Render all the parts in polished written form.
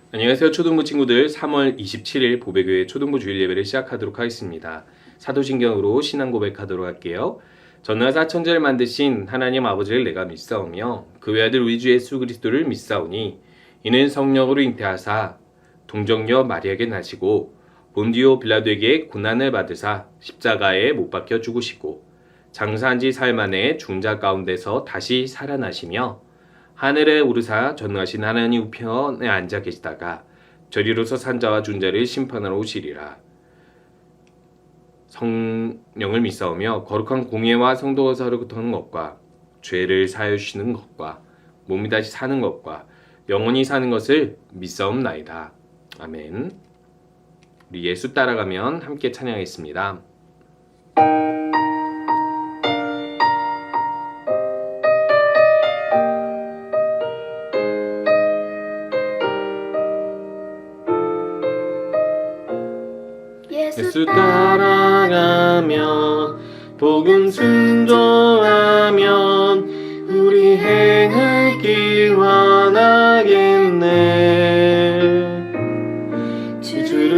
안녕하세요 초등부 친구들. 3월 27일 보배교회 초등부 주일 예배를 시작하도록 하겠습니다. 사도신경으로 신앙 고백하도록 할게요. 전능한 사천지를 만드신 하나님 아버지를 내가 믿사오며 그 외아들 우리 주 예수 그리스도를 믿사오니 이는 성령으로 잉태하사 동정녀 마리아에게 나시고 본디오 빌라도에게 고난을 받으사 십자가에 못 박혀 죽으시고 장사한 지 사흘 만에 죽은 자 가운데서 다시 살아나시며 하늘에 오르사 전능하신 하나님 우편에 앉아 계시다가 저리로서 산자와 준자를 심판하러 오시리라. 성령을 믿사오며 거룩한 공예와 성도가 서로부터는 것과 죄를 사하여 주시는 것과 몸이 다시 사는 것과 영원히 사는 것을 믿사옵나이다. 아멘. 우리 예수 따라가면 함께 찬양하겠습니다. 예수 따라가면 복음 순종하면 우리 행할 길 완하겠네. 주를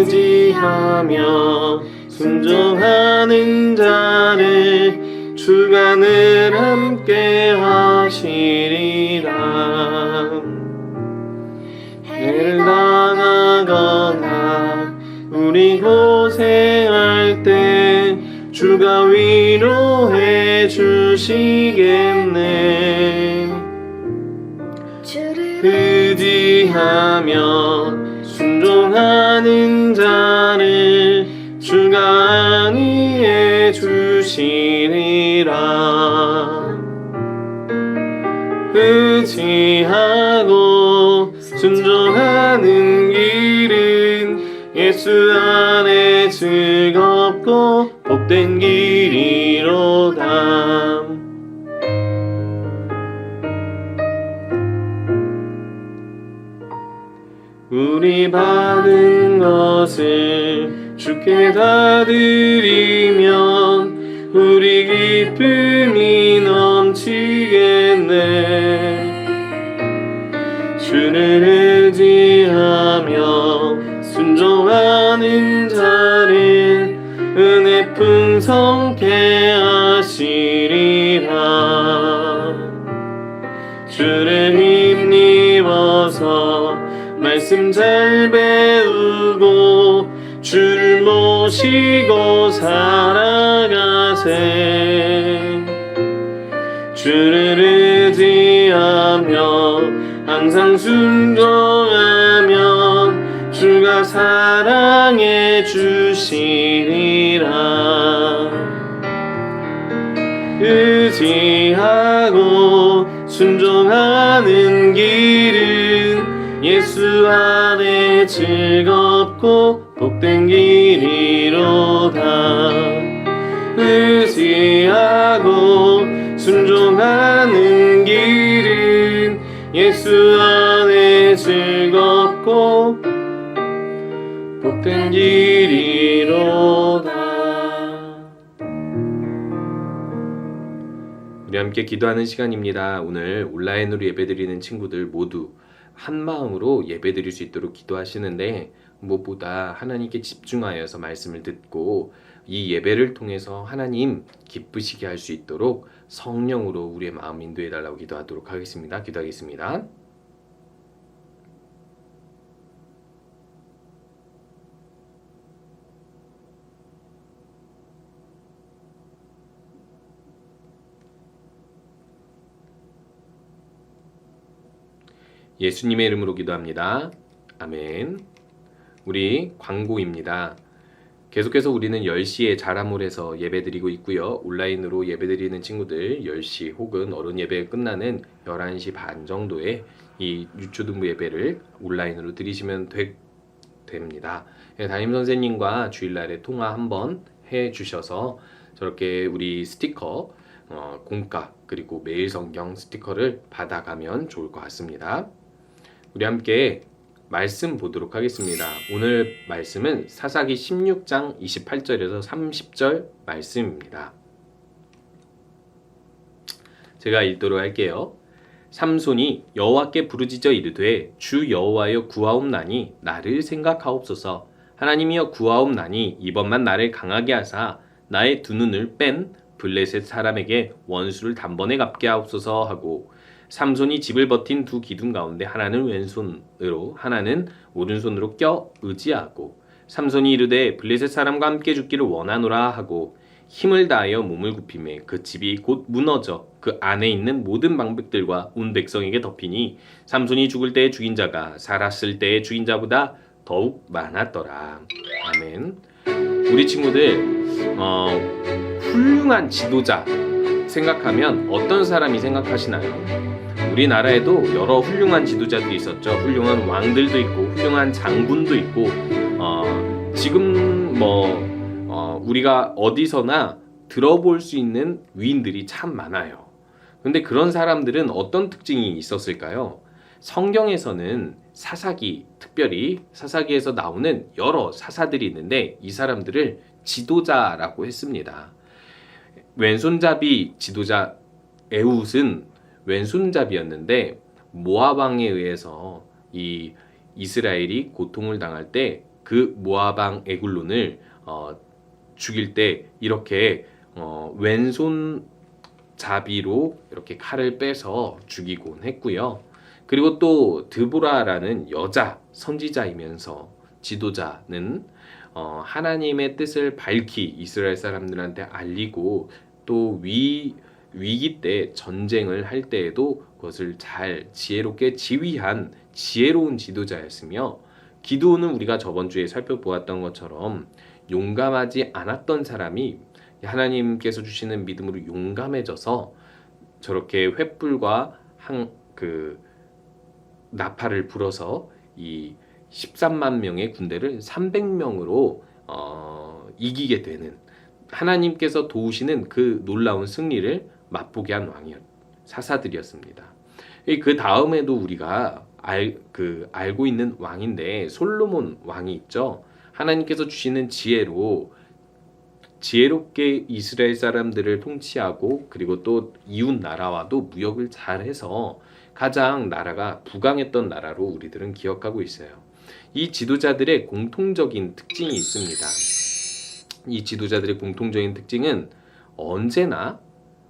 의지하며 순종하는 자를 주가 늘 함께 하시리라. 해를 당하거나 우리 고생할 때 주가 위로해 주시겠네. 주를 의지하며 순종하는 자를 주가 안위해 주시리라. 의지하고 순종하는 길은 예수 안에 즐겁고 복된 길이로다. 우리 받은 것을 주께 다 드리면 우리 기쁨이 넘치겠네. 주를 의지하며 순종하는 자를 은혜 풍성케 하시리라. 주를 힘입어서 말씀 잘 배우고 주를 모시고 살아가세. 주를 의지하며 항상 순종하면 주가 사랑해 주시리라. 의지하고 순종하는 길은 예수 안에 즐겁고 복된 길이로다. 의지하고 순종하는 길은 예수 안에 즐겁고 복된 길이로다. 우리 함께 기도하는 시간입니다. 오늘 온라인으로 예배드리는 친구들 모두 한 마음으로 예배드릴 수 있도록 기도하시는데 무엇보다 하나님께 집중하여서 말씀을 듣고 이 예배를 통해서 하나님 기쁘시게 할 수 있도록 성령으로 우리의 마음 인도해 달라고 기도하도록 하겠습니다. 기도하겠습니다. 예수님의 이름으로 기도합니다. 아멘. 우리 광고입니다. 계속해서 우리는 10시에 자라몰에서 예배드리고 있고요. 온라인으로 예배드리는 친구들 10시 혹은 어른 예배 끝나는 11시 반 정도에 이 유초등부 예배를 온라인으로 드리시면 됩니다. 담임선생님과 주일날에 통화 한번 해주셔서 저렇게 우리 스티커 공과 그리고 매일 성경 스티커를 받아가면 좋을 것 같습니다. 우리 함께 말씀 보도록 하겠습니다. 오늘 말씀은 사사기 16장 28절에서 30절 말씀입니다. 제가 읽도록 할게요. 삼손이 여호와께 부르짖어 이르되 주 여호와여 구하옵나니 나를 생각하옵소서. 하나님이여 구하옵나니 이번만 나를 강하게 하사 나의 두 눈을 뺀 블레셋 사람에게 원수를 단번에 갚게 하옵소서 하고, 삼손이 집을 버틴 두 기둥 가운데 하나는 왼손으로 하나는 오른손으로 껴 의지하고, 삼손이 이르되 블레셋 사람과 함께 죽기를 원하노라 하고 힘을 다하여 몸을 굽히매 그 집이 곧 무너져 그 안에 있는 모든 방백들과 온 백성에게 덮이니 삼손이 죽을 때에 죽인 자가 살았을 때에 죽인 자보다 더욱 많았더라. 아멘. 우리 친구들 훌륭한 지도자 생각하면 어떤 사람이 생각하시나요? 우리나라에도 여러 훌륭한 지도자들이 있었죠. 훌륭한 왕들도 있고 훌륭한 장군도 있고 지금 우리가 어디서나 들어볼 수 있는 위인들이 참 많아요. 근데 그런 사람들은 어떤 특징이 있었을까요? 성경에서는 사사기, 특별히 사사기에서 나오는 여러 사사들이 있는데 이 사람들을 지도자라고 했습니다. 왼손잡이 지도자 에훗은 왼손잡이였는데 모압 왕에 의해서 이 이스라엘이 고통을 당할 때 그 모압 왕 에굴론을 죽일 때 이렇게 왼손잡이로 이렇게 칼을 빼서 죽이곤 했고요. 그리고 또 드보라라는 여자 선지자이면서 지도자는 하나님의 뜻을 밝히 이스라엘 사람들한테 알리고 또 위기 때 전쟁을 할 때에도 그것을 잘 지혜롭게 지휘한 지혜로운 지도자였으며, 기드온은 우리가 저번 주에 살펴보았던 것처럼 용감하지 않았던 사람이 하나님께서 주시는 믿음으로 용감해져서 저렇게 횃불과 나팔을 불어서 이 13만 명의 군대를 300명으로 이기게 되는, 하나님께서 도우시는 그 놀라운 승리를 맛보게 한 사사들이었습니다. 그 다음에도 우리가 알고 있는 왕인데 솔로몬 왕이 있죠. 하나님께서 주시는 지혜로 지혜롭게 이스라엘 사람들을 통치하고 그리고 또 이웃 나라와도 무역을 잘해서 가장 나라가 부강했던 나라로 우리들은 기억하고 있어요. 이 지도자들의 공통적인 특징이 있습니다. 이 지도자들의 공통적인 특징은 언제나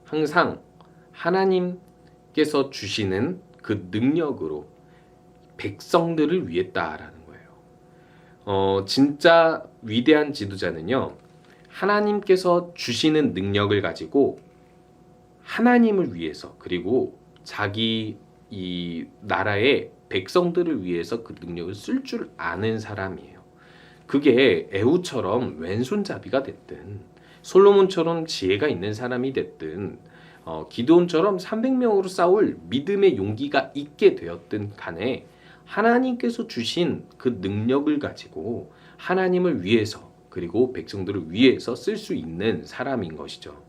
항상 하나님께서 주시는 그 능력으로 백성들을 위했다라는 거예요. 진짜 위대한 지도자는요, 하나님께서 주시는 능력을 가지고 하나님을 위해서 그리고 자기 이 나라의 백성들을 위해서 그 능력을 쓸 줄 아는 사람이에요. 그게 에훗처럼 왼손잡이가 됐든 솔로몬처럼 지혜가 있는 사람이 됐든 기드온처럼 300명으로 싸울 믿음의 용기가 있게 되었든 간에 하나님께서 주신 그 능력을 가지고 하나님을 위해서 그리고 백성들을 위해서 쓸 수 있는 사람인 것이죠.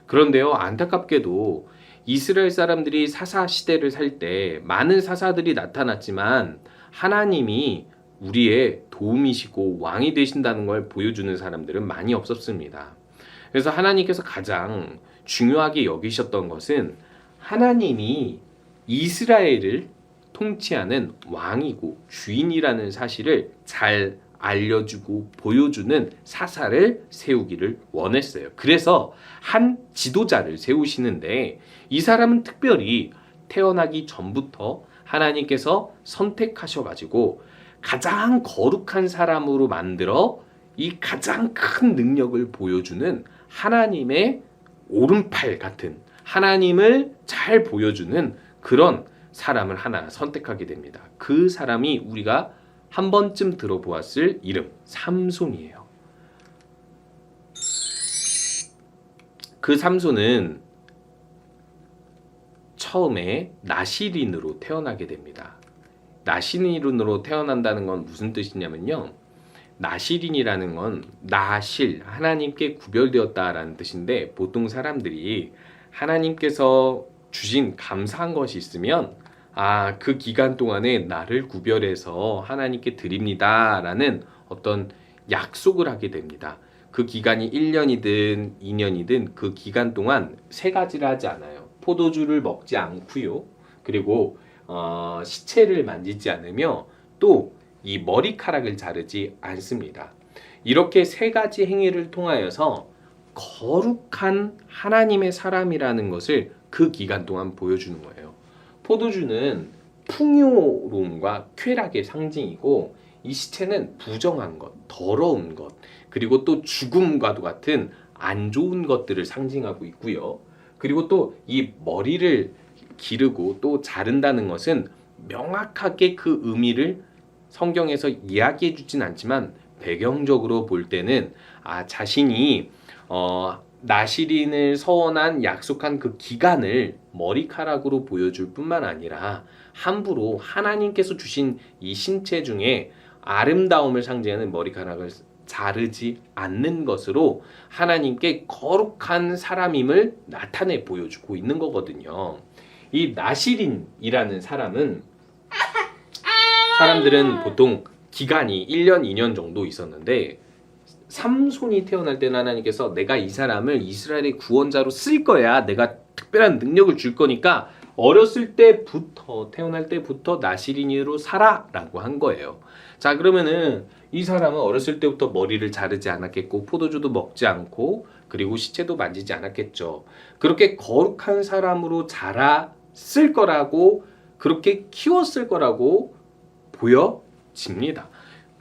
그런데요, 안타깝게도 이스라엘 사람들이 사사 시대를 살 때 많은 사사들이 나타났지만 하나님이 우리의 도움이시고 왕이 되신다는 걸 보여주는 사람들은 많이 없었습니다. 그래서 하나님께서 가장 중요하게 여기셨던 것은 하나님이 이스라엘을 통치하는 왕이고 주인이라는 사실을 잘 알려주고 보여주는 사사를 세우기를 원했어요. 그래서 한 지도자를 세우시는데 이 사람은 특별히 태어나기 전부터 하나님께서 선택하셔가지고 가장 거룩한 사람으로 만들어 이 가장 큰 능력을 보여주는 하나님의 오른팔 같은, 하나님을 잘 보여주는 그런 사람을 하나 선택하게 됩니다. 그 사람이 우리가 한 번쯤 들어보았을 이름, 삼손이에요. 그 삼손은 처음에 나시린으로 태어나게 됩니다. 나시린으로 태어난다는 건 무슨 뜻이냐면요, 나시린이라는 건 나실, 하나님께 구별되었다라는 뜻인데, 보통 사람들이 하나님께서 주신 감사한 것이 있으면 그 기간 동안에 나를 구별해서 하나님께 드립니다라는 어떤 약속을 하게 됩니다. 그 기간이 1년이든 2년이든 그 기간 동안 세 가지를 하지 않아요. 포도주를 먹지 않고요. 그리고 시체를 만지지 않으며 또 이 머리카락을 자르지 않습니다. 이렇게 세 가지 행위를 통하여서 거룩한 하나님의 사람이라는 것을 그 기간 동안 보여주는 거예요. 포도주는 풍요로움과 쾌락의 상징이고 이 시체는 부정한 것, 더러운 것, 그리고 또 죽음과도 같은 안 좋은 것들을 상징하고 있고요. 그리고 또 이 머리를 기르고 또 자른다는 것은 명확하게 그 의미를 성경에서 이야기해 주진 않지만 배경적으로 볼 때는 자신이 나시린을 서원한 약속한 그 기간을 머리카락으로 보여줄 뿐만 아니라 함부로 하나님께서 주신 이 신체 중에 아름다움을 상징하는 머리카락을 자르지 않는 것으로 하나님께 거룩한 사람임을 나타내 보여주고 있는 거거든요. 이 나시린이라는 사람들은 보통 기간이 1년, 2년 정도 있었는데 삼손이 태어날 때는 하나님께서 내가 이 사람을 이스라엘의 구원자로 쓸 거야. 내가 특별한 능력을 줄 거니까 어렸을 때부터 태어날 때부터 나시린으로 살아라고 한 거예요. 자, 그러면은 이 사람은 어렸을 때부터 머리를 자르지 않았겠고 포도주도 먹지 않고 그리고 시체도 만지지 않았겠죠. 그렇게 거룩한 사람으로 자랐을 거라고 그렇게 키웠을 거라고 보여집니다.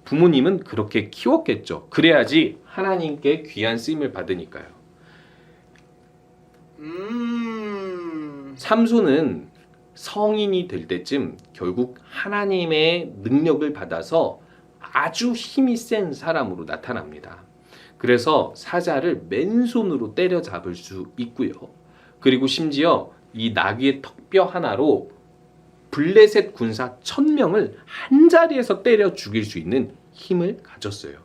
부모님은 그렇게 키웠겠죠. 그래야지 하나님께 귀한 쓰임을 받으니까요. 삼손은 성인이 될 때쯤 결국 하나님의 능력을 받아서 아주 힘이 센 사람으로 나타납니다. 그래서 사자를 맨손으로 때려잡을 수 있고요. 그리고 심지어 이 나귀의 턱뼈 하나로 블레셋 군사 1000명을 한 자리에서 때려 죽일 수 있는 힘을 가졌어요.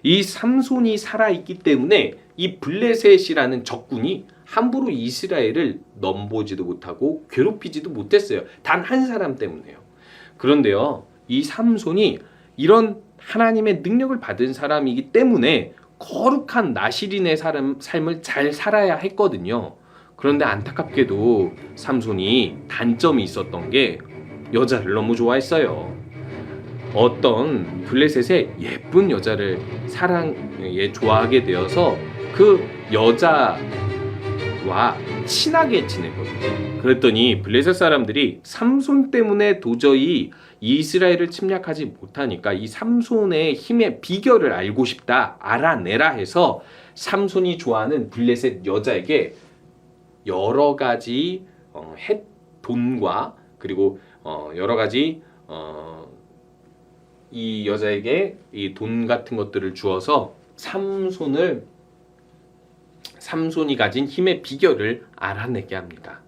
이 삼손이 살아있기 때문에 이 블레셋이라는 적군이 함부로 이스라엘을 넘보지도 못하고 괴롭히지도 못했어요. 단 한 사람 때문에요. 그런데요, 이 삼손이 이런 하나님의 능력을 받은 사람이기 때문에 거룩한 나시린의 삶을 잘 살아야 했거든요. 그런데 안타깝게도 삼손이 단점이 있었던 게 여자를 너무 좋아했어요. 어떤 블레셋의 예쁜 여자를 좋아하게 되어서 그 여자와 친하게 지내거든요. 그랬더니 블레셋 사람들이 삼손 때문에 도저히 이스라엘을 침략하지 못하니까 이 삼손의 힘의 비결을 알고 싶다, 알아내라 해서 삼손이 좋아하는 블레셋 여자에게 여러 가지 돈과 그리고 여러 가지 이 여자에게 이 돈 같은 것들을 주어서 삼손이 가진 힘의 비결을 알아내게 합니다.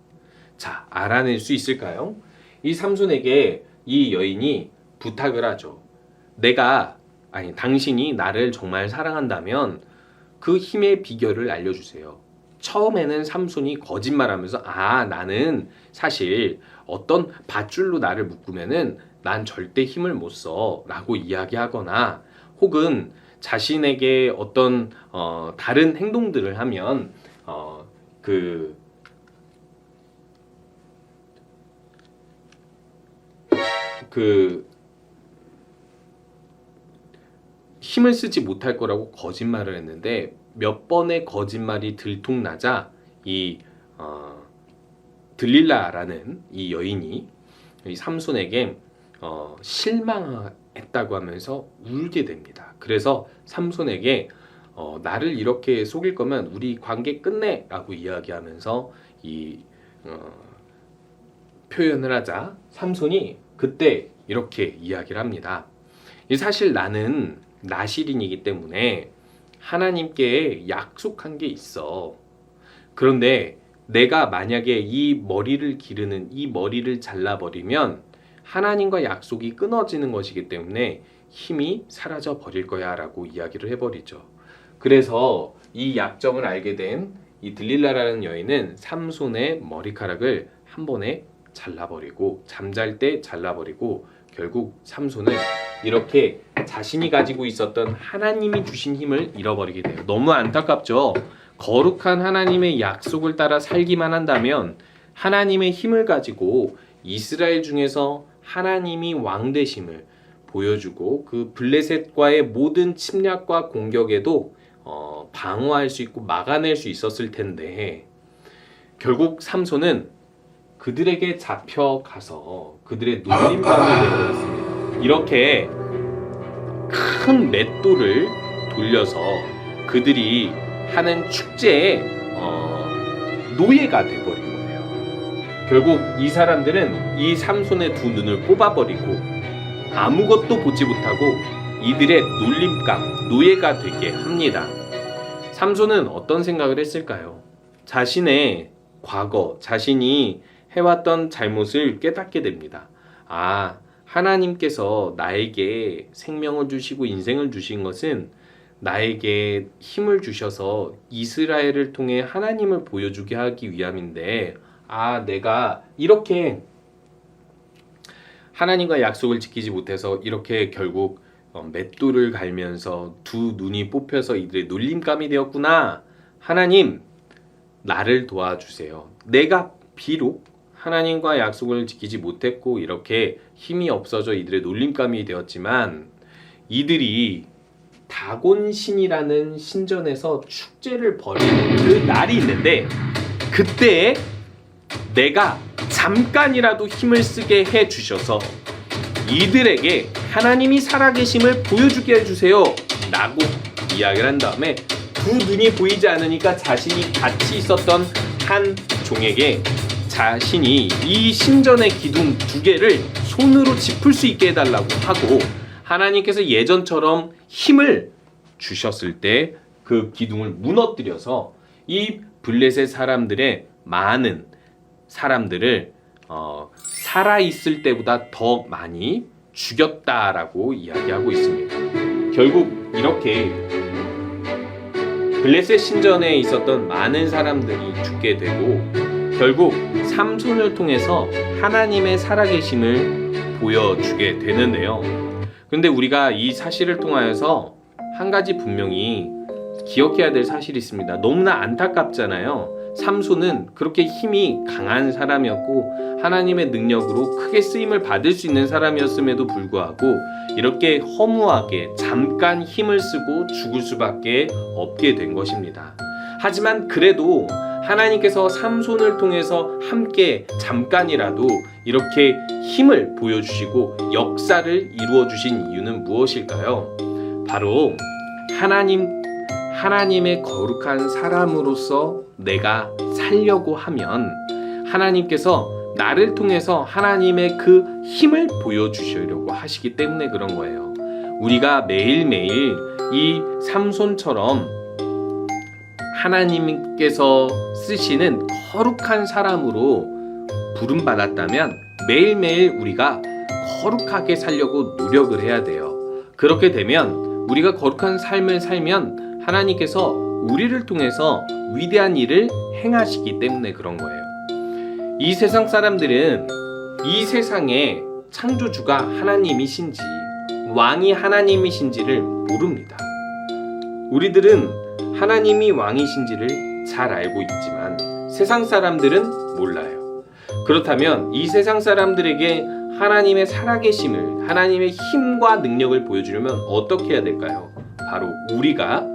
자, 알아낼 수 있을까요? 이 삼손에게 이 여인이 부탁을 하죠. 당신이 나를 정말 사랑한다면 그 힘의 비결을 알려주세요. 처음에는 삼손이 거짓말하면서 나는 사실 어떤 밧줄로 나를 묶으면은 난 절대 힘을 못 써 라고 이야기하거나 혹은 자신에게 어떤 다른 행동들을 하면 힘을 쓰지 못할 거라고 거짓말을 했는데 몇 번의 거짓말이 들통나자 이 들릴라라는 이 여인이 이 삼손에게 실망했다고 하면서 울게 됩니다. 그래서 삼손에게 나를 이렇게 속일 거면 우리 관계 끝내라고 이야기하면서 이 표현을 하자 삼손이 그때 이렇게 이야기를 합니다. 사실 나는 나시린이기 때문에 하나님께 약속한 게 있어. 그런데 내가 만약에 이 머리를 기르는 이 머리를 잘라버리면 하나님과 약속이 끊어지는 것이기 때문에 힘이 사라져 버릴 거야 라고 이야기를 해버리죠. 그래서 이 약점을 알게 된 이 들릴라라는 여인은 삼손의 머리카락을 한 번에 잘라버리고 잠잘 때 잘라버리고 결국 삼손은 이렇게 자신이 가지고 있었던 하나님이 주신 힘을 잃어버리게 돼요. 너무 안타깝죠. 거룩한 하나님의 약속을 따라 살기만 한다면 하나님의 힘을 가지고 이스라엘 중에서 하나님이 왕 되심을 보여주고 그 블레셋과의 모든 침략과 공격에도 방어할 수 있고 막아낼 수 있었을 텐데 결국 삼손은 그들에게 잡혀가서 그들의 놀림감이 되어 있습니다. 이렇게 큰 맷돌을 돌려서 그들이 하는 축제에 노예가 돼버린 거예요. 결국 이 사람들은 이 삼손의 두 눈을 뽑아버리고 아무것도 보지 못하고 이들의 놀림감, 노예가 되게 합니다. 삼손은 어떤 생각을 했을까요? 자신의 과거, 자신이 해왔던 잘못을 깨닫게 됩니다. 아, 하나님께서 나에게 생명을 주시고 인생을 주신 것은 나에게 힘을 주셔서 이스라엘을 통해 하나님을 보여주게 하기 위함인데 내가 이렇게 하나님과 약속을 지키지 못해서 이렇게 결국 맷돌을 갈면서 두 눈이 뽑혀서 이들의 놀림감이 되었구나. 하나님, 나를 도와주세요. 내가 비록 하나님과 약속을 지키지 못했고 이렇게 힘이 없어져 이들의 놀림감이 되었지만 이들이 다곤신이라는 신전에서 축제를 벌이는 그 날이 있는데 그때 내가 잠깐이라도 힘을 쓰게 해주셔서 이들에게 하나님이 살아계심을 보여주게 해주세요 라고 이야기를 한 다음에 두 눈이 보이지 않으니까 자신이 같이 있었던 한 종에게 자신이 이 신전의 기둥 두 개를 손으로 짚을 수 있게 해달라고 하고 하나님께서 예전처럼 힘을 주셨을 때 그 기둥을 무너뜨려서 이 블레셋 사람들의 많은 사람들을 살아있을 때보다 더 많이 죽였다라고 이야기하고 있습니다. 결국 이렇게 블레셋 신전에 있었던 많은 사람들이 죽게 되고 결국 삼손을 통해서 하나님의 살아계심을 보여주게 되는데요. 그런데 우리가 이 사실을 통하여서 한 가지 분명히 기억해야 될 사실이 있습니다. 너무나 안타깝잖아요. 삼손은 그렇게 힘이 강한 사람이었고 하나님의 능력으로 크게 쓰임을 받을 수 있는 사람이었음에도 불구하고 이렇게 허무하게 잠깐 힘을 쓰고 죽을 수밖에 없게 된 것입니다. 하지만 그래도 하나님께서 삼손을 통해서 함께 잠깐이라도 이렇게 힘을 보여주시고 역사를 이루어주신 이유는 무엇일까요? 바로 하나님의 거룩한 사람으로서 내가 살려고 하면 하나님께서 나를 통해서 하나님의 그 힘을 보여주시려고 하시기 때문에 그런 거예요. 우리가 매일매일 이 삼손처럼 하나님께서 쓰시는 거룩한 사람으로 부름받았다면 매일매일 우리가 거룩하게 살려고 노력을 해야 돼요. 그렇게 되면 우리가 거룩한 삶을 살면 하나님께서 우리를 통해서 위대한 일을 행하시기 때문에 그런 거예요. 이 세상 사람들은 이 세상의 창조주가 하나님이신지 왕이 하나님이신지를 모릅니다. 우리들은 하나님이 왕이신지를 잘 알고 있지만 세상 사람들은 몰라요. 그렇다면 이 세상 사람들에게 하나님의 살아계심을, 하나님의 힘과 능력을 보여주려면 어떻게 해야 될까요? 바로 우리가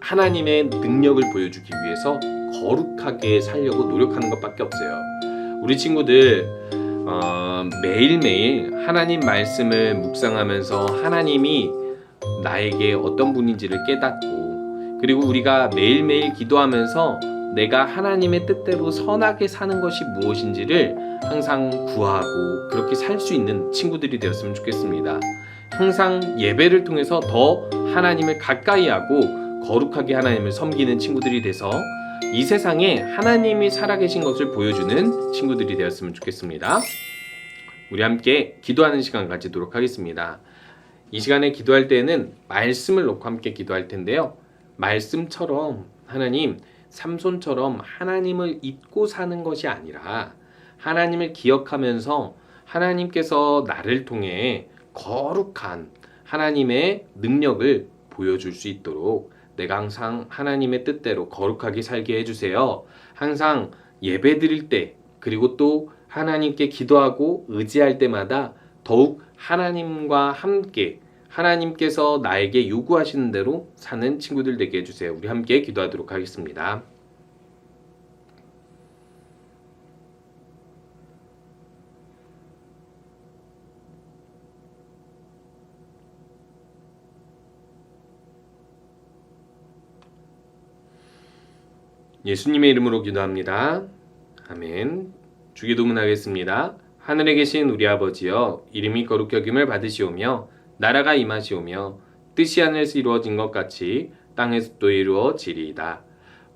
하나님의 능력을 보여주기 위해서 거룩하게 살려고 노력하는 것밖에 없어요. 우리 친구들 매일매일 하나님 말씀을 묵상하면서 하나님이 나에게 어떤 분인지를 깨닫고 그리고 우리가 매일매일 기도하면서 내가 하나님의 뜻대로 선하게 사는 것이 무엇인지를 항상 구하고 그렇게 살 수 있는 친구들이 되었으면 좋겠습니다. 항상 예배를 통해서 더 하나님을 가까이 하고 거룩하게 하나님을 섬기는 친구들이 돼서 이 세상에 하나님이 살아계신 것을 보여주는 친구들이 되었으면 좋겠습니다. 우리 함께 기도하는 시간 가지도록 하겠습니다. 이 시간에 기도할 때에는 말씀을 놓고 함께 기도할 텐데요. 말씀처럼 하나님, 삼손처럼 하나님을 잊고 사는 것이 아니라 하나님을 기억하면서 하나님께서 나를 통해 거룩한 하나님의 능력을 보여줄 수 있도록 내가 항상 하나님의 뜻대로 거룩하게 살게 해주세요. 항상 예배 드릴 때 그리고 또 하나님께 기도하고 의지할 때마다 더욱 하나님과 함께 하나님께서 나에게 요구하시는 대로 사는 친구들 되게 해주세요. 우리 함께 기도하도록 하겠습니다. 예수님의 이름으로 기도합니다. 아멘. 주기도문 하겠습니다. 하늘에 계신 우리 아버지여, 이름이 거룩히 여김을 받으시오며 나라가 임하시오며 뜻이 하늘에서 이루어진 것 같이 땅에서도 이루어지리이다.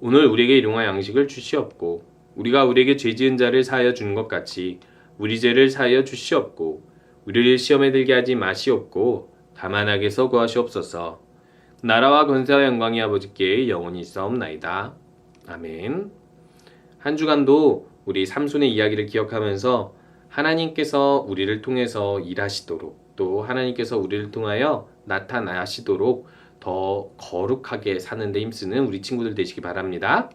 오늘 우리에게 일용할 양식을 주시옵고 우리가 우리에게 죄 지은 자를 사하여 주는 것 같이 우리 죄를 사하여 주시옵고 우리를 시험에 들게 하지 마시옵고 다만 악에서 구하시옵소서. 나라와 권세와 영광이 아버지께 영원히 있사옵나이다. 아멘. 한 주간도 우리 삼손의 이야기를 기억하면서 하나님께서 우리를 통해서 일하시도록 또 하나님께서 우리를 통하여 나타나시도록 더 거룩하게 사는 데 힘쓰는 우리 친구들 되시기 바랍니다.